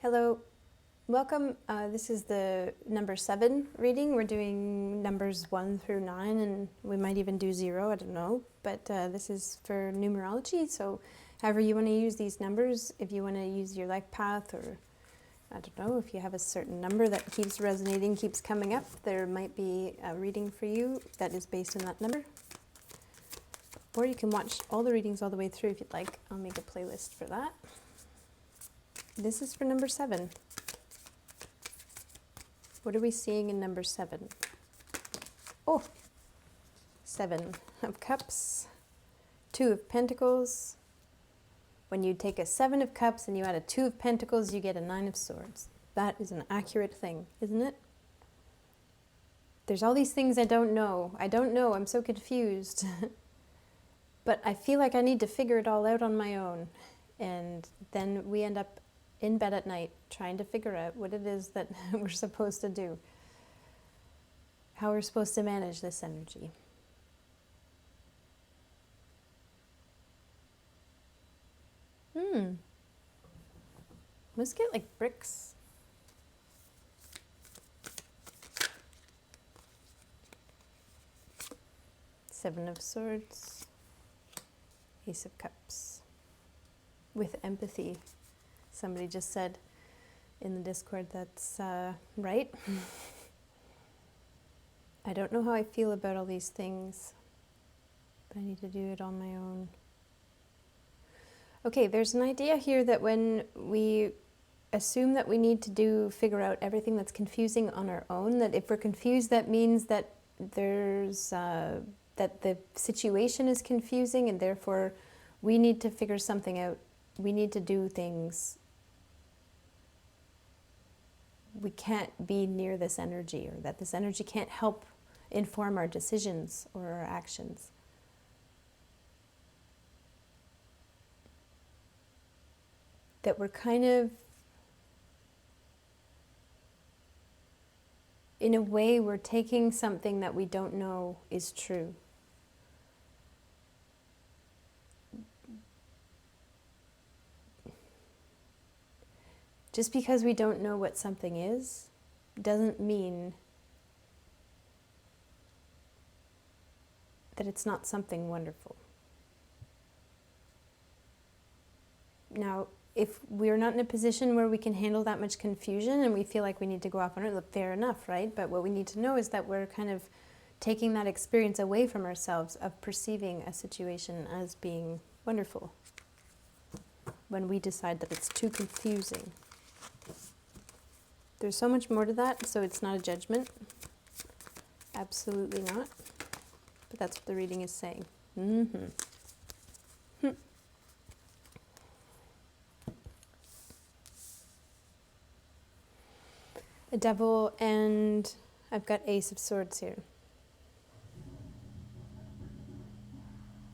Hello, welcome. This is the number 7 reading. We're doing numbers 1 through 9, and we might even do 0, I don't know. But this is for numerology, so however you want to use these numbers, if you want to use your life path, or I don't know, if you have a certain number that keeps resonating, keeps coming up, there might be a reading for you that is based on that number. Or you can watch all the readings all the way through if you'd like. I'll make a playlist for that. This is for number 7. What are we seeing in number 7? Oh, 7 of Cups, 2 of Pentacles. When you take a 7 of Cups and you add a 2 of Pentacles, you get a 9 of Swords. That is an accurate thing, isn't it? There's all these things I don't know. I'm so confused. But I feel like I need to figure it all out on my own. And then we end up in bed at night trying to figure out what it is that we're supposed to do, how we're supposed to manage this energy. Let's get like bricks. Seven of Swords, Ace of Cups. With empathy. Somebody just said in the Discord that's right. I don't know how I feel about all these things, but I need to do it on my own. Okay, there's an idea here that when we assume that we need to figure out everything that's confusing on our own, that if we're confused, that means that there's that the situation is confusing, and therefore we need to figure something out. We need to do things. We can't be near this energy, or that this energy can't help inform our decisions or our actions. That we're kind of, in a way, we're taking something that we don't know is true. Just because we don't know what something is, doesn't mean that it's not something wonderful. Now, if we're not in a position where we can handle that much confusion and we feel like we need to go off on it, fair enough, right? But what we need to know is that we're kind of taking that experience away from ourselves of perceiving a situation as being wonderful when we decide that it's too confusing. There's so much more to that, so it's not a judgment. Absolutely not. But that's what the reading is saying. A Devil, and I've got Ace of Swords here.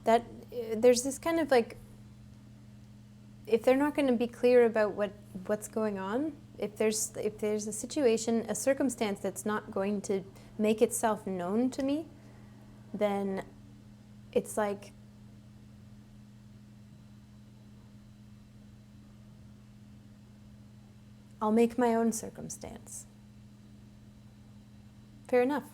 That there's this kind of like, if they're not going to be clear about what's going on, if there's a situation, a circumstance that's not going to make itself known to me, then it's like I'll make my own circumstance. Fair enough.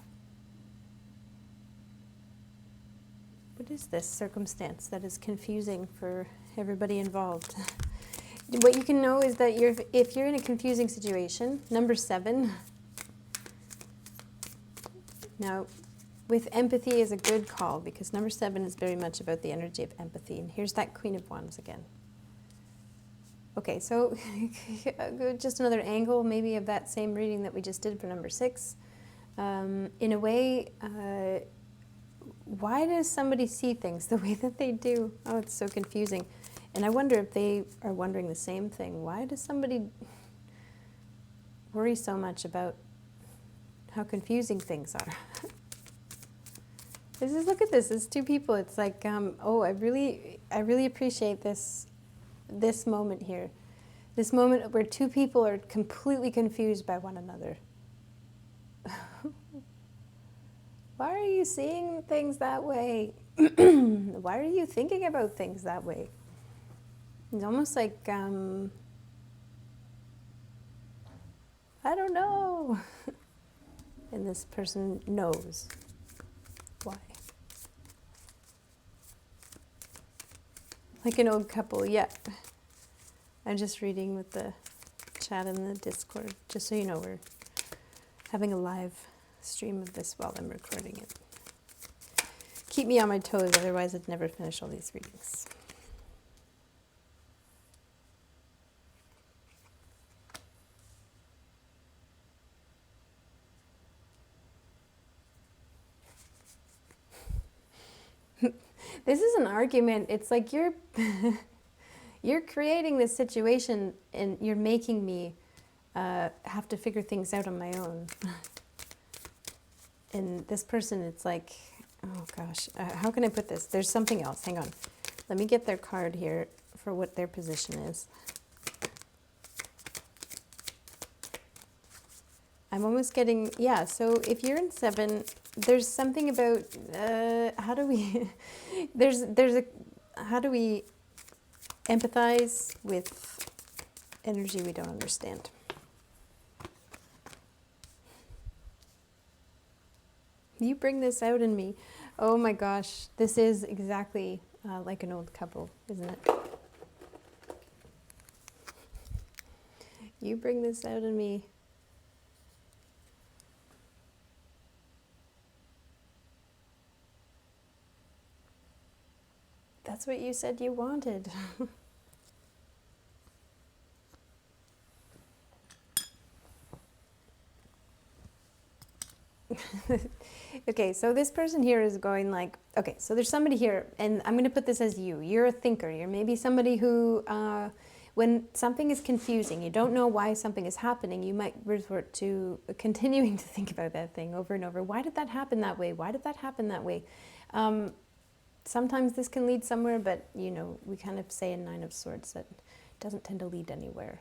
What is this circumstance that is confusing for everybody involved? What you can know is that if you're in a confusing situation, number 7, now with empathy is a good call, because number 7 is very much about the energy of empathy. And here's that Queen of Wands again. Okay, so just another angle maybe of that same reading that we just did for number 6. In a way, why does somebody see things the way that they do? Oh, it's so confusing. And I wonder if they are wondering the same thing. Why does somebody worry so much about how confusing things are? Look at this. It's 2 people. It's like, oh, I really appreciate this moment here. This moment where 2 people are completely confused by one another. Why are you seeing things that way? Why are you thinking about things that way? It's almost like I don't know. And this person knows why. Like an old couple, yeah. I'm just reading with the chat in the Discord, just so you know we're having a live stream of this while I'm recording it. Keep me on my toes, otherwise I'd never finish all these readings. This is an argument. It's like you're you're creating this situation and you're making me have to figure things out on my own. And this person, it's like, oh gosh, how can I put this? There's something else. Hang on. Let me get their card here for what their position is. I'm almost getting, yeah, so if you're in 7, there's something about, how do we, how do we empathize with energy we don't understand? You bring this out in me. Oh my gosh, this is exactly like an old couple, isn't it? You bring this out in me. That's what you said you wanted. Okay, so this person here is going like, okay, so there's somebody here, and I'm going to put this as you. You're a thinker. You're maybe somebody who, when something is confusing, you don't know why something is happening, you might resort to continuing to think about that thing over and over. Why did that happen that way? Why did that happen that way? Sometimes this can lead somewhere, but, you know, we kind of say in 9 of Swords that it doesn't tend to lead anywhere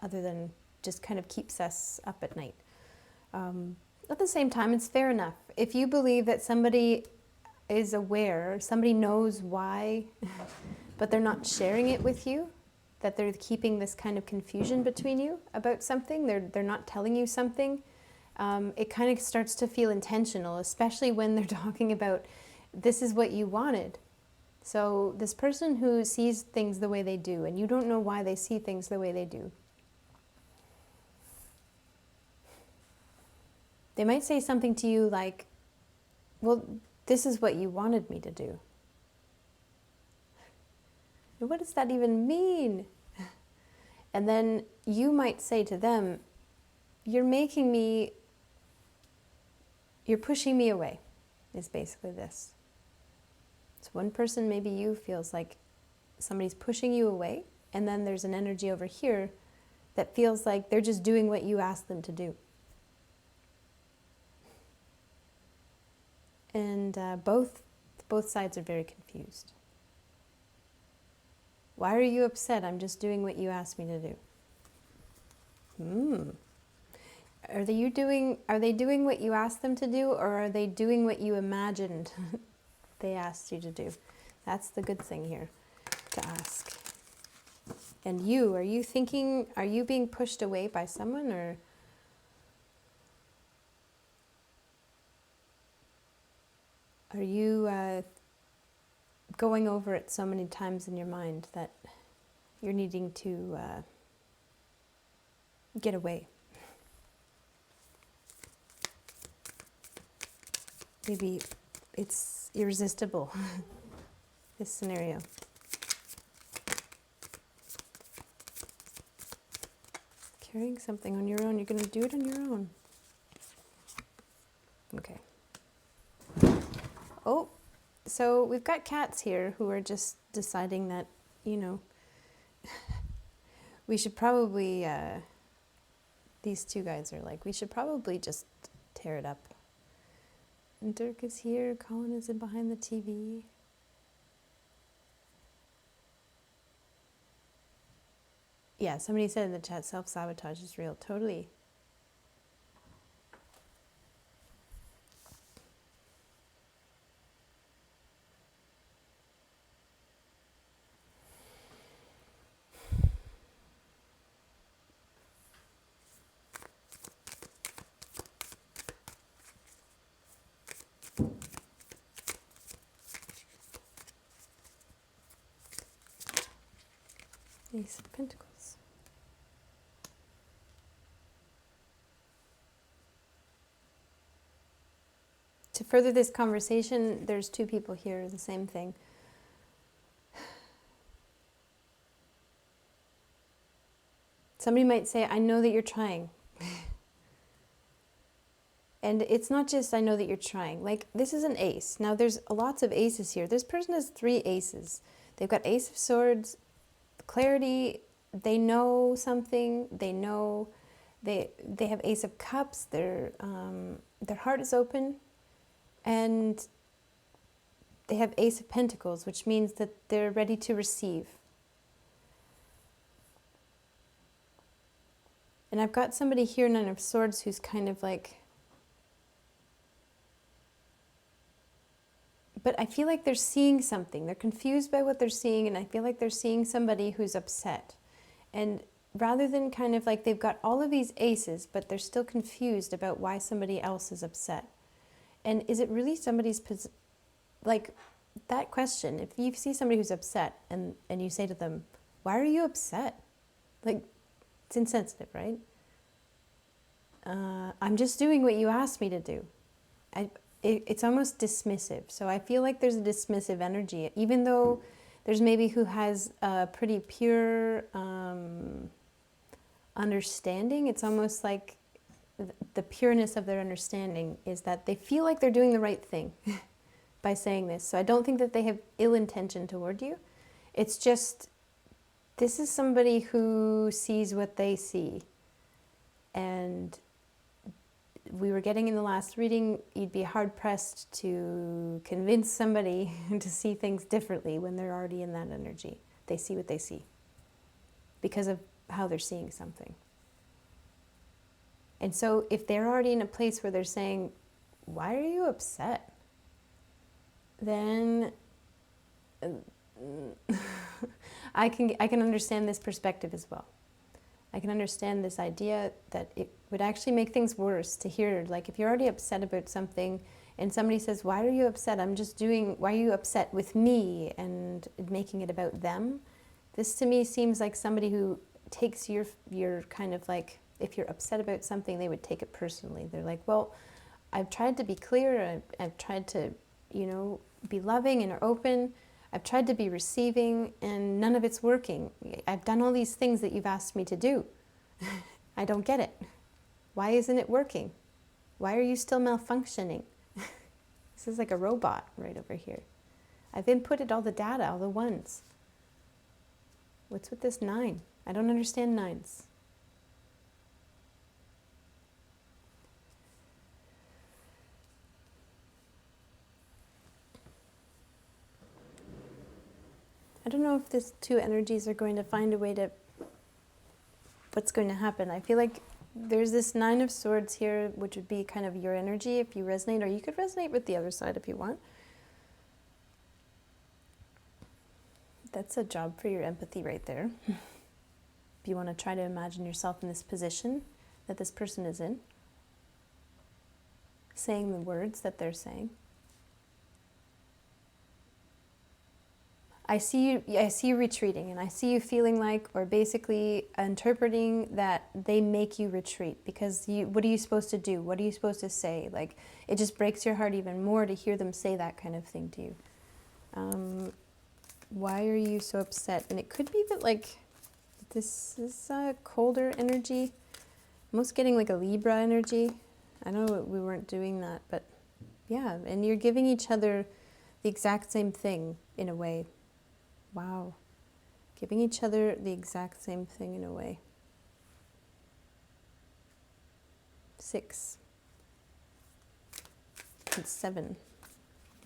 other than just kind of keeps us up at night. At the same time, it's fair enough. If you believe that somebody is aware, somebody knows why, but they're not sharing it with you, that they're keeping this kind of confusion between you about something, they're not telling you something, it kind of starts to feel intentional, especially when they're talking about this is what you wanted. So this person who sees things the way they do, and you don't know why they see things the way they do, they might say something to you like, well, this is what you wanted me to do. And what does that even mean? And then you might say to them, you're pushing me away, is basically this. So one person, maybe you, feels like somebody's pushing you away, and then there's an energy over here that feels like they're just doing what you asked them to do. And both sides are very confused. Why are you upset? I'm just doing what you asked me to do. Are they doing what you asked them to do, or are they doing what you imagined they asked you to do? That's the good thing here to ask. And are you being pushed away by someone, or are you going over it so many times in your mind that you're needing to get away? Maybe it's irresistible, this scenario. Carrying something on your own, you're going to do it on your own. Okay. Oh, so we've got cats here who are just deciding that, you know, we should probably, these two guys are like, we should probably just tear it up. And Dirk is here, Colin is in behind the TV. Yeah, somebody said in the chat, self-sabotage is real. Totally. Ace of Pentacles. To further this conversation, there's two people here, the same thing. Somebody might say, I know that you're trying. And it's not just, I know that you're trying. Like, this is an ace. Now, there's lots of aces here. This person has 3 aces. They've got Ace of Swords, clarity, they know something, they know, they have Ace of Cups, their heart is open, and they have Ace of Pentacles, which means that they're ready to receive. And I've got somebody here, Nine of Swords, who's kind of like, but I feel like they're seeing something. They're confused by what they're seeing, and I feel like they're seeing somebody who's upset. And rather than kind of like they've got all of these aces, but they're still confused about why somebody else is upset. And is it really somebody's, like, that question, if you see somebody who's upset and you say to them, why are you upset? Like, it's insensitive, right? I'm just doing what you asked me to do. It's almost dismissive. So I feel like there's a dismissive energy, even though there's maybe who has a pretty pure understanding. It's almost like the pureness of their understanding is that they feel like they're doing the right thing by saying this. So I don't think that they have ill intention toward you. It's just, this is somebody who sees what they see. And we were getting in the last reading, you'd be hard-pressed to convince somebody to see things differently when they're already in that energy. They see what they see because of how they're seeing something. And so if they're already in a place where they're saying, why are you upset? Then I can understand this perspective as well. I can understand this idea that it would actually make things worse to hear, like, if you're already upset about something and somebody says, why are you upset? Why are you upset with me? And making it about them. This to me seems like somebody who takes your kind of like, if you're upset about something, they would take it personally. They're like, well, I've tried to be clear. I've tried to, be loving and open. I've tried to be receiving, and none of it's working. I've done all these things that you've asked me to do. I don't get it. Why isn't it working? Why are you still malfunctioning? This is like a robot right over here. I've inputted all the data, all the ones. What's with this 9? I don't understand 9s. I don't know if these two energies are going to find a way to, what's going to happen. I feel like there's this 9 of Swords here, which would be kind of your energy if you resonate, or you could resonate with the other side if you want. That's a job for your empathy right there. If you want to try to imagine yourself in this position that this person is in, saying the words that they're saying. I see you retreating, and I see you feeling like, or basically interpreting that they make you retreat, because what are you supposed to do? What are you supposed to say? Like, it just breaks your heart even more to hear them say that kind of thing to you. Why are you so upset? And it could be that, like, this is a colder energy. I'm almost getting like a Libra energy. I know we weren't doing that, but yeah, and you're giving each other the exact same thing in a way. Wow. Giving each other the exact same thing in a way. 6. And 7.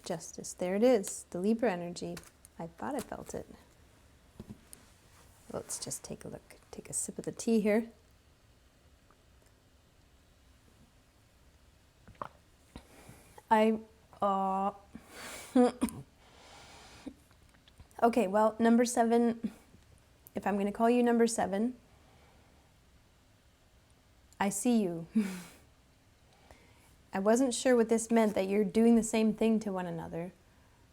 Justice. There it is. The Libra energy. I thought I felt it. Let's just take a look. Take a sip of the tea here. Okay, well, number 7, if I'm going to call you number 7, I see you. I wasn't sure what this meant, that you're doing the same thing to one another,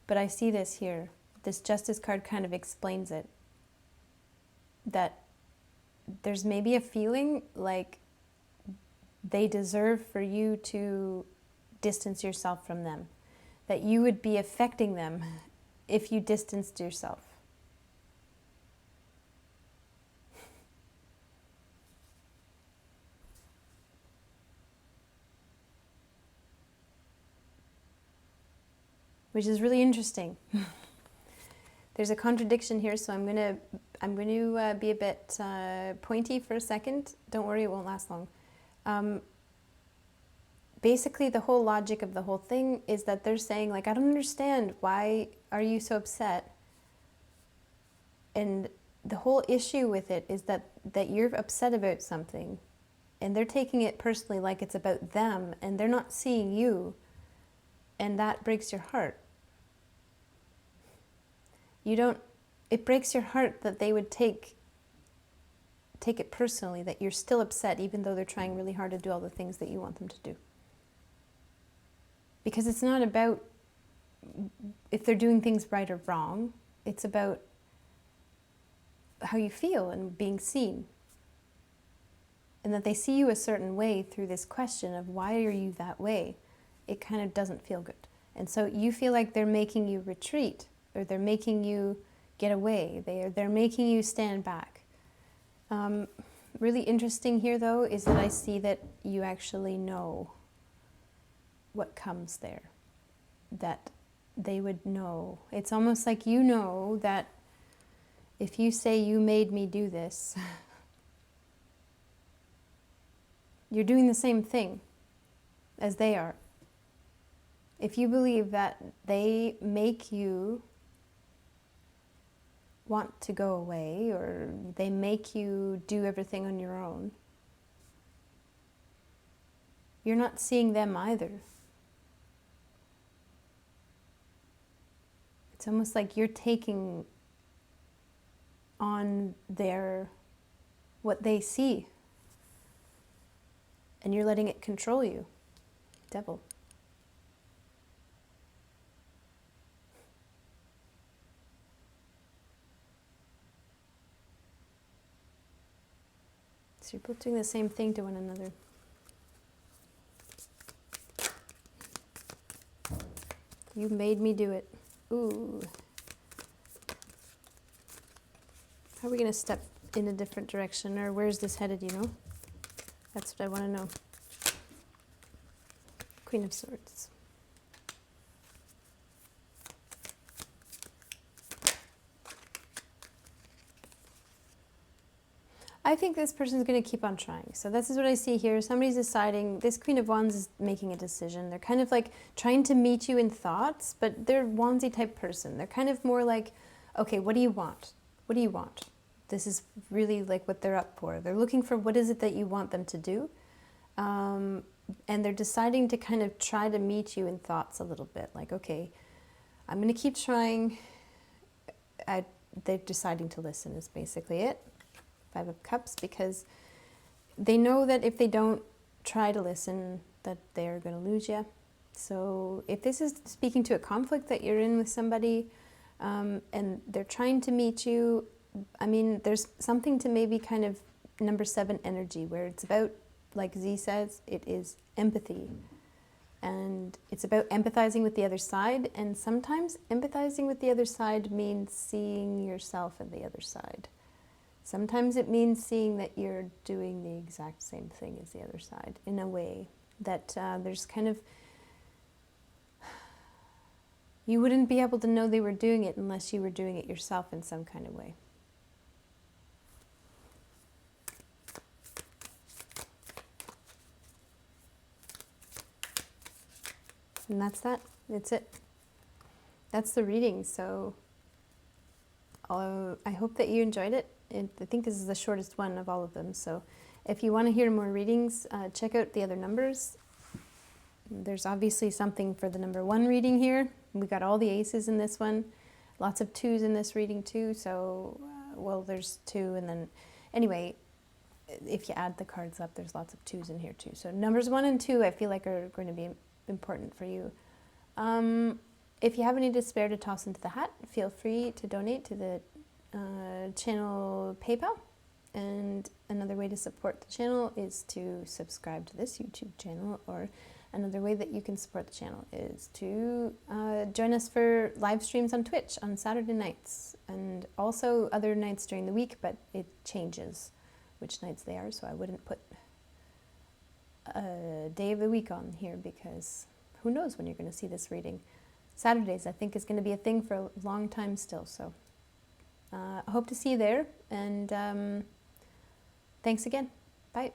but I see this here. This Justice card kind of explains it. that there's maybe a feeling like they deserve for you to distance yourself from them, that you would be affecting them if you distanced yourself. Which is really interesting. There's a contradiction here, so I'm going to be a bit pointy for a second. Don't worry, it won't last long. Basically, the whole logic of the whole thing is that they're saying, like, I don't understand, why are you so upset? And the whole issue with it is that you're upset about something, and they're taking it personally, like it's about them, and they're not seeing you, and that breaks your heart. It breaks your heart that they would take it personally, that you're still upset even though they're trying really hard to do all the things that you want them to do. Because it's not about if they're doing things right or wrong, it's about how you feel and being seen. And that they see you a certain way through this question of why are you that way? It kind of doesn't feel good. And so you feel like they're making you retreat, or they're making you get away. They're making you stand back. Really interesting here, though, is that I see that you actually know what comes there, that they would know. It's almost like you know that if you say you made me do this, you're doing the same thing as they are. If you believe that they make you want to go away, or they make you do everything on your own, you're not seeing them either. It's almost like you're taking on what they see, and you're letting it control you. Devil. So you're both doing the same thing to one another. You made me do it. Ooh. How are we going to step in a different direction, or where's this headed, you know? That's what I want to know. Queen of Swords. I think this person's going to keep on trying. So this is what I see here. Somebody's deciding. This Queen of Wands is making a decision. They're kind of like trying to meet you in thoughts, but they're Wandsy type person. They're kind of more like, okay, what do you want? What do you want? This is really like what they're up for. They're looking for what is it that you want them to do. And they're deciding to kind of try to meet you in thoughts a little bit. Like, okay, I'm going to keep trying. They're deciding to listen is basically it. Five of Cups, because they know that if they don't try to listen, that they're going to lose you. So if this is speaking to a conflict that you're in with somebody, and they're trying to meet you, I mean, there's something to maybe kind of number 7 energy, where it's about, like Z says, it is empathy. And it's about empathizing with the other side, and sometimes empathizing with the other side means seeing yourself in the other side. Sometimes it means seeing that you're doing the exact same thing as the other side, in a way that there's kind of, you wouldn't be able to know they were doing it unless you were doing it yourself in some kind of way. And that's that. That's it. That's the reading. So I hope that you enjoyed it. And I think this is the shortest one of all of them. So if you want to hear more readings, check out the other numbers. There's obviously something for the number 1 reading here. We got all the aces in this one. Lots of 2s in this reading too. So, well, there's 2. And then, anyway, if you add the cards up, there's lots of 2s in here too. So numbers 1 and 2, I feel like are going to be important for you. If you have any to spare to toss into the hat, feel free to donate to the channel PayPal. And another way to support the channel is to subscribe to this YouTube channel, or another way that you can support the channel is to join us for live streams on Twitch on Saturday nights, and also other nights during the week, but it changes which nights they are, so I wouldn't put a day of the week on here because who knows when you're going to see this reading. Saturdays, I think, is going to be a thing for a long time still, so I hope to see you there, and thanks again. Bye.